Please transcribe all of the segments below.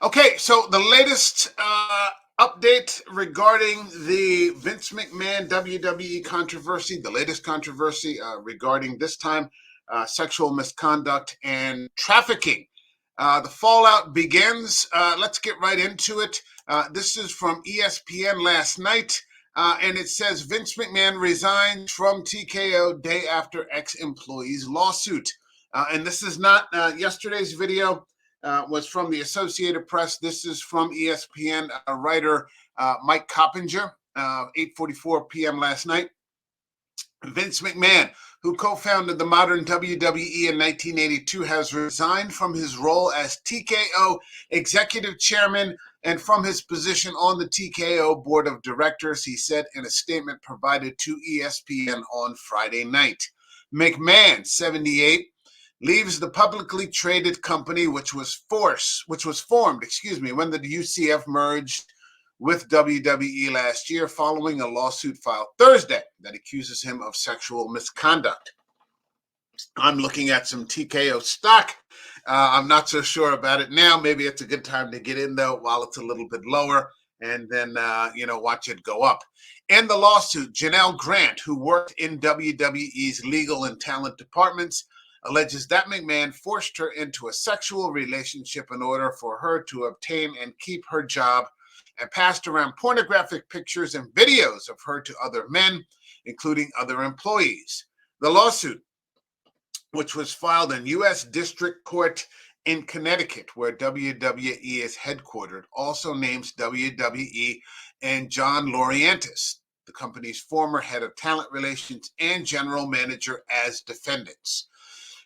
Okay, so the latest update regarding the Vince McMahon WWE controversy, the latest controversy regarding this time sexual misconduct and trafficking. The fallout begins. Let's get right into it. This is from ESPN last night, and it says Vince McMahon resigns from TKO day after ex-employee's lawsuit. And this is not yesterday's video. Was from the Associated Press. This is from ESPN writer Mike Coppinger, 8:44 p.m. last night. Vince McMahon, who co-founded the modern WWE in 1982, has resigned from his role as TKO executive chairman and from his position on the TKO board of directors, he said in a statement provided to ESPN on Friday night. McMahon, 78, leaves the publicly traded company, which was formed, when the UCF merged with WWE last year following a lawsuit filed Thursday that accuses him of sexual misconduct. I'm looking at some TKO stock. I'm not so sure about it now. Maybe it's a good time to get in, though, while it's a little bit lower, and then, watch it go up. In the lawsuit, Janelle Grant, who worked in WWE's legal and talent departments, alleges that McMahon forced her into a sexual relationship in order for her to obtain and keep her job and passed around pornographic pictures and videos of her to other men, including other employees. The lawsuit, which was filed in U.S. District Court in Connecticut, where WWE is headquartered, also names WWE and John Laurinaitis, the company's former head of talent relations and general manager, as defendants.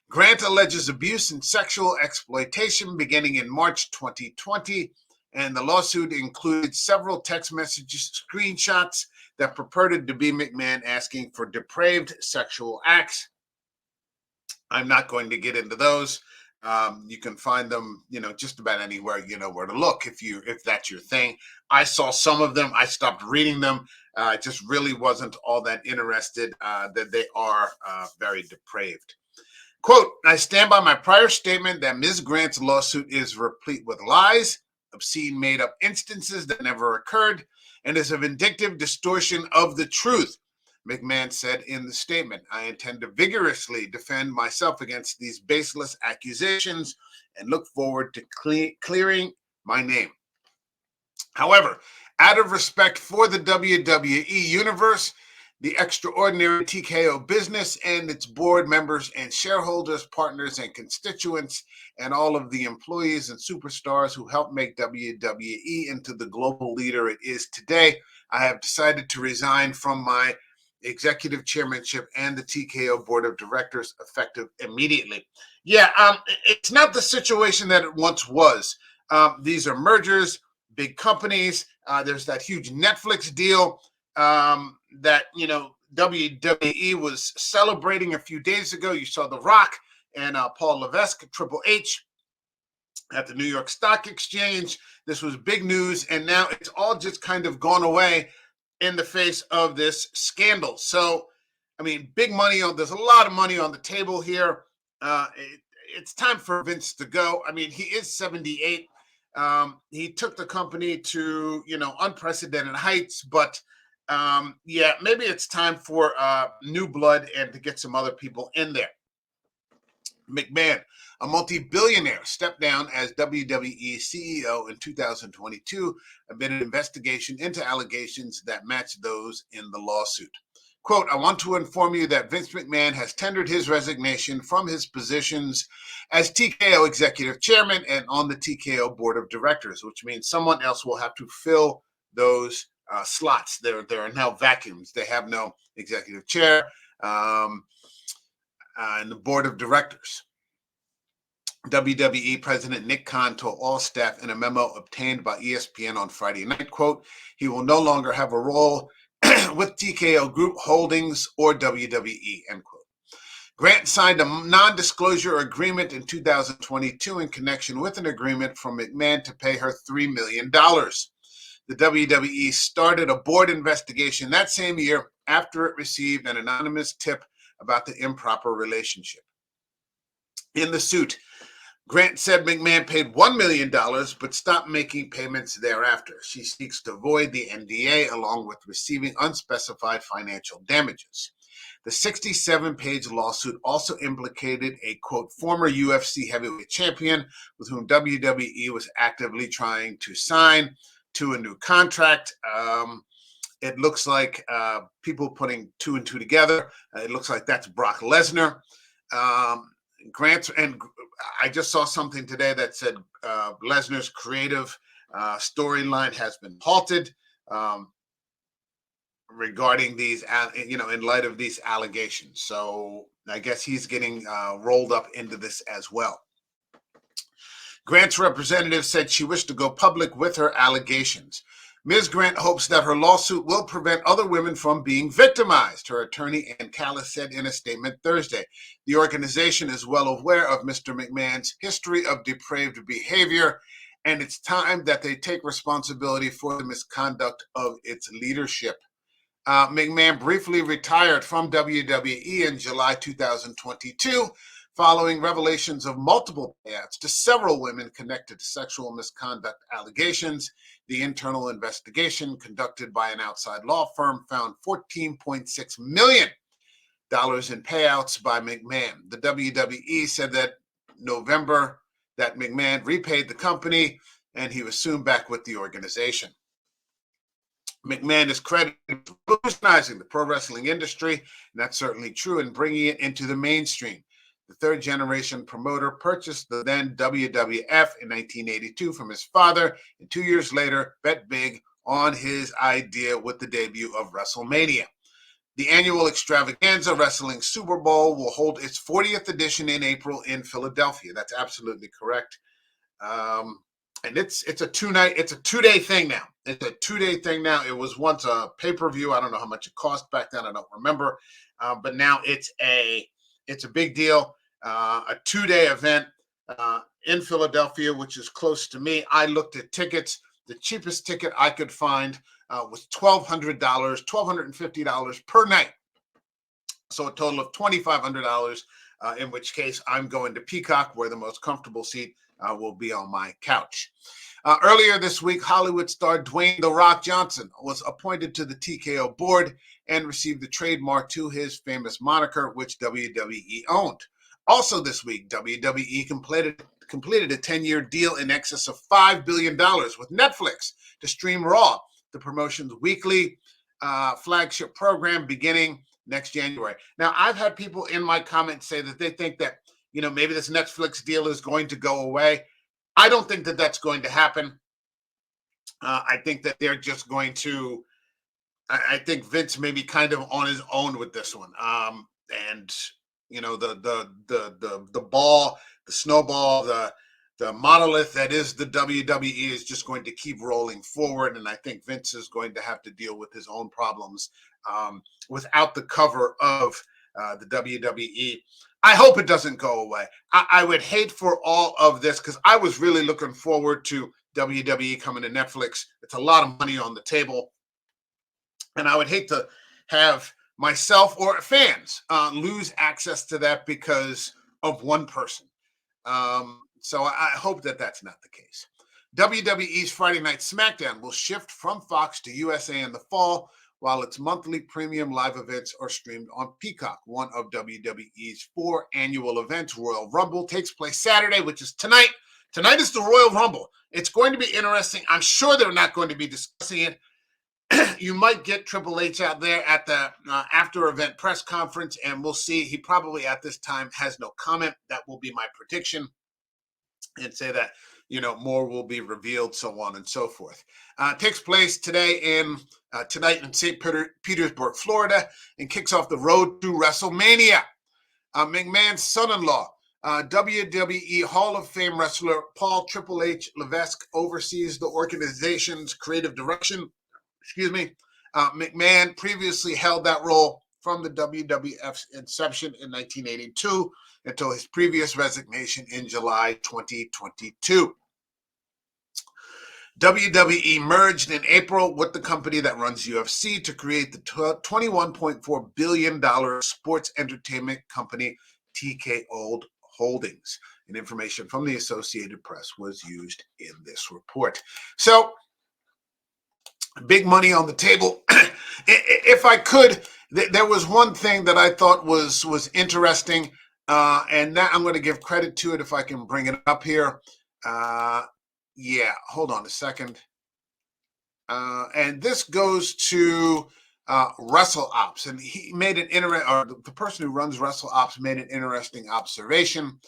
Grant alleges abuse and sexual exploitation beginning in March 2020, and the lawsuit included several text messages, screenshots that purported to be McMahon asking for depraved sexual acts. I'm not going to get into those. You can find them, just about anywhere you know where to look if that's your thing. I saw some of them. I stopped reading them. I just really wasn't all that interested that they are very depraved. Quote, I stand by my prior statement that Ms. Grant's lawsuit is replete with lies, obscene made-up instances that never occurred, and is a vindictive distortion of the truth, McMahon said in the statement. I intend to vigorously defend myself against these baseless accusations and look forward to clearing my name. However, out of respect for the WWE universe, the extraordinary TKO business and its board members and shareholders, partners and constituents, and all of the employees and superstars who helped make WWE into the global leader it is today, I have decided to resign from my executive chairmanship and the TKO board of directors effective immediately. Yeah, it's not the situation that it once was. These are mergers, big companies. There's that huge Netflix deal that WWE was celebrating a few days ago. You saw The Rock and Paul Levesque, Triple H, at the New York Stock Exchange. This was big news, and now it's all just kind of gone away in the face of this scandal. So, big money there's a lot of money on the table here. It's time for Vince to go. He is 78. He took the company to, unprecedented heights, but maybe it's time for new blood and to get some other people in there. McMahon, a multi-billionaire, stepped down as WWE CEO in 2022 amid an investigation into allegations that matched those in the lawsuit. Quote, I want to inform you that Vince McMahon has tendered his resignation from his positions as TKO executive chairman and on the TKO board of directors, which means someone else will have to fill those slots. There are now vacuums. They have no executive chair and the board of directors. WWE President Nick Khan told all staff in a memo obtained by ESPN on Friday night, quote, he will no longer have a role with TKO Group Holdings or WWE, end quote. Grant signed a non-disclosure agreement in 2022 in connection with an agreement from McMahon to pay her $3 million. The WWE started a board investigation that same year after it received an anonymous tip about the improper relationship. In the suit, Grant said McMahon paid $1 million, but stopped making payments thereafter. She seeks to void the NDA along with receiving unspecified financial damages. The 67-page lawsuit also implicated a, quote, former UFC heavyweight champion with whom WWE was actively trying to sign to a new contract. It looks like people putting two and two together. It looks like that's Brock Lesnar. Grant's, and I just saw something today that said Lesnar's creative storyline has been halted. Regarding these, in light of these allegations. So I guess he's getting rolled up into this as well. Grant's representative said she wished to go public with her allegations. Ms. Grant hopes that her lawsuit will prevent other women from being victimized, her attorney Ann Callis said in a statement Thursday. The organization is well aware of Mr. McMahon's history of depraved behavior, and it's time that they take responsibility for the misconduct of its leadership. McMahon briefly retired from WWE in July 2022 following revelations of multiple payouts to several women connected to sexual misconduct allegations. The internal investigation conducted by an outside law firm found $14.6 million in payouts by McMahon. The WWE said that November that McMahon repaid the company and he was soon back with the organization. McMahon is credited with revolutionizing the pro wrestling industry, and that's certainly true, and bringing it into the mainstream. The third-generation promoter purchased the then WWF in 1982 from his father, and 2 years later bet big on his idea with the debut of WrestleMania. The annual extravaganza Wrestling Super Bowl will hold its 40th edition in April in Philadelphia. That's absolutely correct. And it's a 2-day thing now. It's a 2-day thing now. It was once a pay-per-view. I don't know how much it cost back then. I don't remember. But now it's a big deal. A 2-day event in Philadelphia, which is close to me. I looked at tickets. The cheapest ticket I could find was $1,200, $1,250 per night. So a total of $2,500, in which case I'm going to Peacock, where the most comfortable seat will be on my couch. Earlier this week, Hollywood star Dwayne "The Rock" Johnson was appointed to the TKO board and received the trademark to his famous moniker, which WWE owned. Also this week, WWE completed a 10-year deal in excess of $5 billion with Netflix to stream Raw, the promotion's weekly flagship program beginning next January. Now, I've had people in my comments say that they think that maybe this Netflix deal is going to go away. I don't think that that's going to happen. I think that they're just going to. I think Vince may be kind of on his own with this one. And the ball, the snowball, the monolith that is the WWE is just going to keep rolling forward. And I think Vince is going to have to deal with his own problems without the cover of the WWE. I hope it doesn't go away. I would hate for all of this because I was really looking forward to WWE coming to Netflix. It's a lot of money on the table. And I would hate to have myself or fans lose access to that because of one person. So I hope that that's not the case. WWE's Friday Night SmackDown will shift from Fox to USA in the fall, while its monthly premium live events are streamed on Peacock. One of WWE's 4 annual events, Royal Rumble, takes place Saturday, which is tonight. Tonight is the Royal Rumble. It's going to be interesting. I'm sure they're not going to be discussing it. You might get Triple H out there at the after-event press conference, and we'll see. He probably at this time has no comment. That will be my prediction, and say that more will be revealed, so on and so forth. Takes place tonight in St. Petersburg, Florida, and kicks off the road to WrestleMania. McMahon's son-in-law, WWE Hall of Fame wrestler Paul Triple H Levesque, oversees the organization's creative direction. McMahon previously held that role from the WWF's inception in 1982 until his previous resignation in July 2022. WWE merged in April with the company that runs UFC to create the $21.4 billion sports entertainment company TKO Holdings. and information from the Associated Press was used in this report. So, big money on the table. If I could, there was one thing that I thought was interesting, and that I'm going to give credit to it if I can bring it up here. Yeah, hold on a second. And this goes to Wrestle Ops, and he made the person who runs Wrestle Ops made an interesting observation.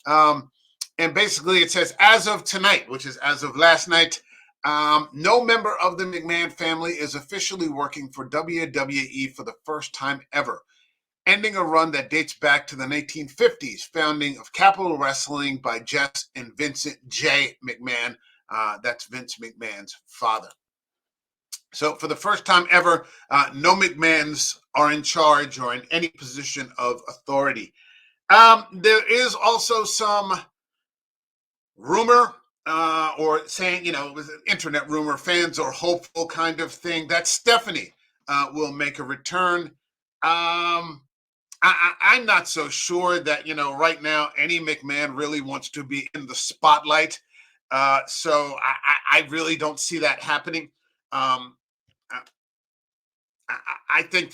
And basically, it says, as of tonight, which is as of last night, no member of the McMahon family is officially working for WWE for the first time ever, ending a run that dates back to the 1950s, founding of Capital Wrestling by Jess and Vincent J. McMahon. That's Vince McMahon's father. So for the first time ever, no McMahons are in charge or in any position of authority. There is also some rumor or saying, it was an internet rumor, fans are hopeful kind of thing, that Stephanie will make a return. I'm not so sure that, right now any McMahon really wants to be in the spotlight. So I really don't see that happening. I think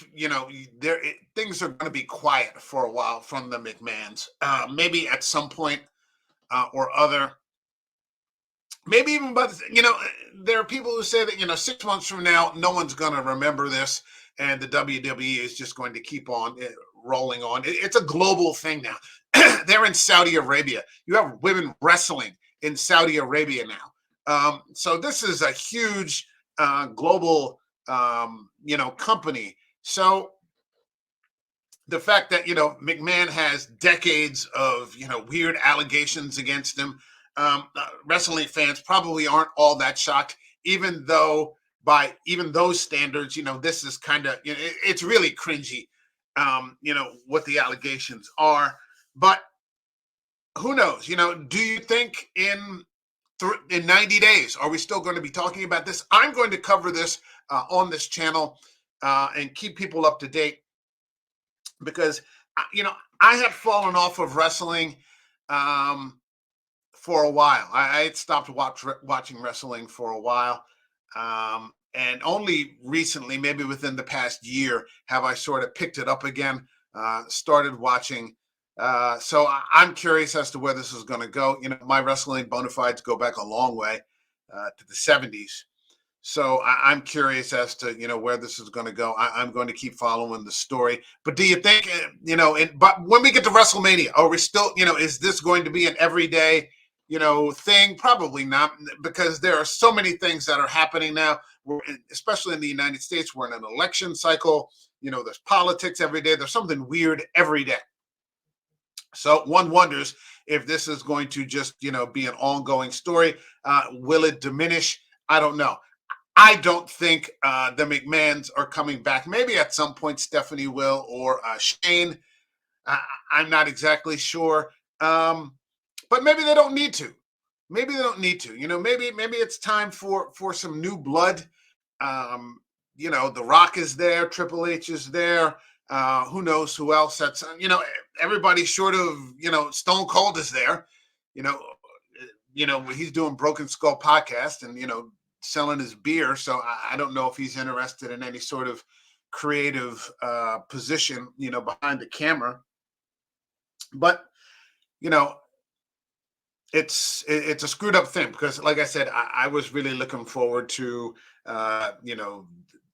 things are going to be quiet for a while from the McMahons. Maybe at some point or other, maybe even, but there are people who say that 6 months from now, no one's going to remember this, and the WWE is just going to keep on rolling on. It's a global thing now. They're in Saudi Arabia. You have women wrestling in Saudi Arabia now. So this is a huge global company. So the fact that McMahon has decades of weird allegations against him, wrestling fans probably aren't all that shocked, even though by even those standards, this is kind of it's really cringy, what the allegations are. But who knows? Do you think in 90 days, are we still going to be talking about this? I'm going to cover this on this channel and keep people up to date, because, I had fallen off of wrestling for a while. I had stopped watching wrestling for a while. And only recently, maybe within the past year, have I sort of picked it up again, started watching. So I'm curious as to where this is going to go. My wrestling bona fides go back a long way to the 70s. So I'm curious as to where this is going to go. I'm going to keep following the story. But do you think but when we get to WrestleMania, are we still is this going to be an everyday thing? Probably not, because there are so many things that are happening now. Especially in the United States, we're in an election cycle. There's politics every day. There's something weird every day. So one wonders if this is going to just be an ongoing story. Will it diminish? I don't know. I don't think the McMahons are coming back. Maybe at some point Stephanie will, or Shane. I'm not exactly sure. But maybe they don't need to. Maybe they don't need to. Maybe it's time for some new blood. The Rock is there. Triple H is there. Who knows who else? That's everybody short of Stone Cold is there. He's doing Broken Skull podcast and selling his beer. So I don't know if he's interested in any sort of creative position, behind the camera. But it's a screwed up thing, because, like I said, I was really looking forward to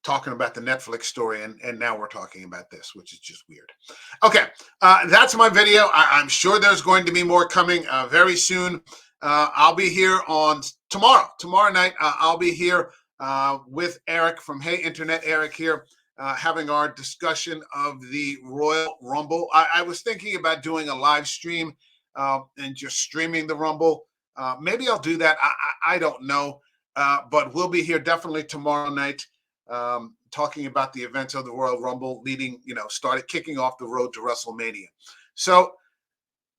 talking about the Netflix story, and now we're talking about this, which is just weird. Okay, that's my video. I'm sure there's going to be more coming very soon. I'll be here on tomorrow night. I'll be here with Eric from Hey Internet, Eric here, having our discussion of the Royal Rumble. I was thinking about doing a live stream and just streaming the Rumble. Maybe I'll do that. I don't know. But we'll be here definitely tomorrow night, talking about the events of the Royal Rumble started kicking off the road to WrestleMania. So,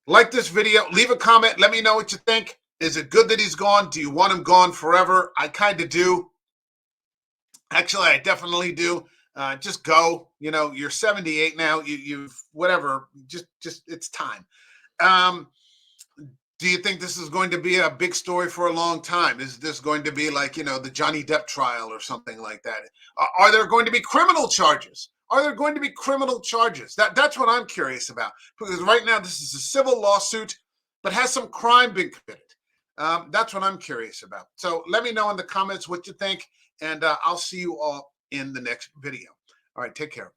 like this video, leave a comment. Let me know what you think. Is it good that he's gone? Do you want him gone forever? I kind of do. Actually, I definitely do. Just go. You're 78 now. You've whatever. Just it's time. Do you think this is going to be a big story for a long time? Is this going to be like, the Johnny Depp trial or something like that? Are there going to be criminal charges? Are there going to be criminal charges? That's what I'm curious about. Because right now this is a civil lawsuit, but has some crime been committed? That's what I'm curious about. So let me know in the comments what you think, and I'll see you all in the next video. All right, take care.